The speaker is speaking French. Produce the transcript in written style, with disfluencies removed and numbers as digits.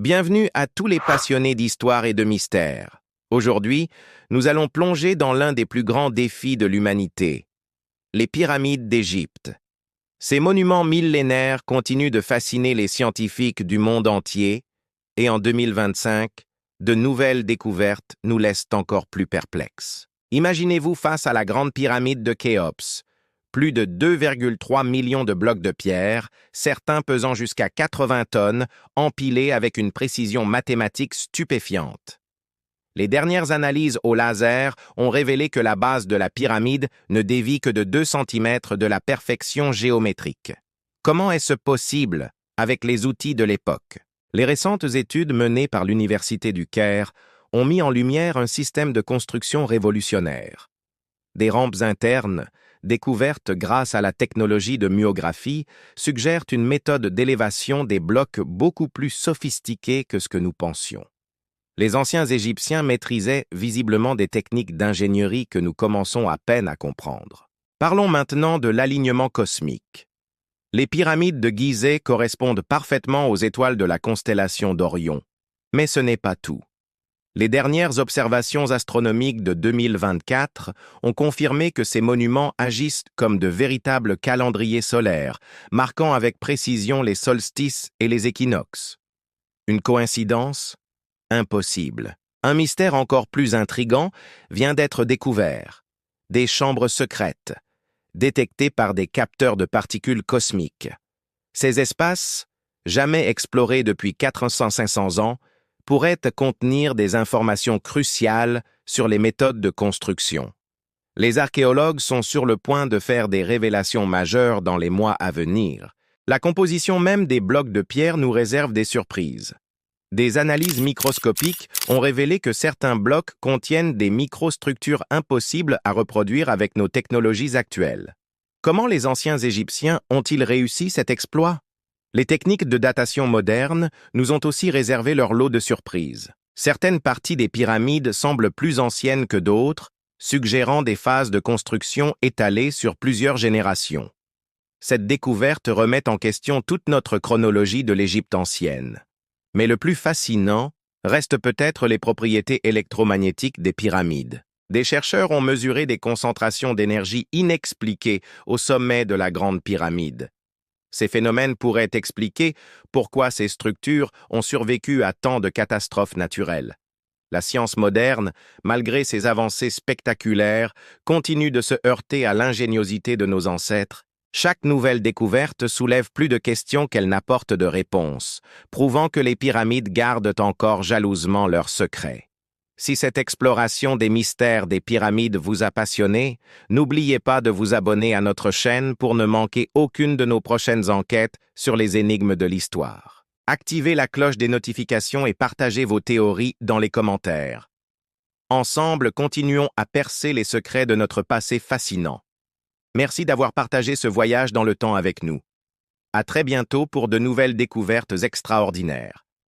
Bienvenue à tous les passionnés d'histoire et de mystère. Aujourd'hui, nous allons plonger dans l'un des plus grands défis de l'humanité, les pyramides d'Égypte. Ces monuments millénaires continuent de fasciner les scientifiques du monde entier et en 2025, de nouvelles découvertes nous laissent encore plus perplexes. Imaginez-vous face à la grande pyramide de Khéops. Plus de 2,3 millions de blocs de pierre, certains pesant jusqu'à 80 tonnes, empilés avec une précision mathématique stupéfiante. Les dernières analyses au laser ont révélé que la base de la pyramide ne dévie que de 2 cm de la perfection géométrique. Comment est-ce possible avec les outils de l'époque? Les récentes études menées par l'Université du Caire ont mis en lumière un système de construction révolutionnaire. Des rampes internes, découvertes grâce à la technologie de myographie, suggèrent une méthode d'élévation des blocs beaucoup plus sophistiquée que ce que nous pensions. Les anciens Égyptiens maîtrisaient visiblement des techniques d'ingénierie que nous commençons à peine à comprendre. Parlons maintenant de l'alignement cosmique. Les pyramides de Gizeh correspondent parfaitement aux étoiles de la constellation d'Orion. Mais ce n'est pas tout. Les dernières observations astronomiques de 2024 ont confirmé que ces monuments agissent comme de véritables calendriers solaires, marquant avec précision les solstices et les équinoxes. Une coïncidence? Impossible. Un mystère encore plus intrigant vient d'être découvert. Des chambres secrètes, détectées par des capteurs de particules cosmiques. Ces espaces, jamais explorés depuis 400-500 ans, pourraient contenir des informations cruciales sur les méthodes de construction. Les archéologues sont sur le point de faire des révélations majeures dans les mois à venir. La composition même des blocs de pierre nous réserve des surprises. Des analyses microscopiques ont révélé que certains blocs contiennent des microstructures impossibles à reproduire avec nos technologies actuelles. Comment les anciens Égyptiens ont-ils réussi cet exploit? Les techniques de datation modernes nous ont aussi réservé leur lot de surprises. Certaines parties des pyramides semblent plus anciennes que d'autres, suggérant des phases de construction étalées sur plusieurs générations. Cette découverte remet en question toute notre chronologie de l'Égypte ancienne. Mais le plus fascinant reste peut-être les propriétés électromagnétiques des pyramides. Des chercheurs ont mesuré des concentrations d'énergie inexpliquées au sommet de la Grande Pyramide. Ces phénomènes pourraient expliquer pourquoi ces structures ont survécu à tant de catastrophes naturelles. La science moderne, malgré ses avancées spectaculaires, continue de se heurter à l'ingéniosité de nos ancêtres. Chaque nouvelle découverte soulève plus de questions qu'elle n'apporte de réponses, prouvant que les pyramides gardent encore jalousement leurs secrets. Si cette exploration des mystères des pyramides vous a passionné, n'oubliez pas de vous abonner à notre chaîne pour ne manquer aucune de nos prochaines enquêtes sur les énigmes de l'histoire. Activez la cloche des notifications et partagez vos théories dans les commentaires. Ensemble, continuons à percer les secrets de notre passé fascinant. Merci d'avoir partagé ce voyage dans le temps avec nous. À très bientôt pour de nouvelles découvertes extraordinaires.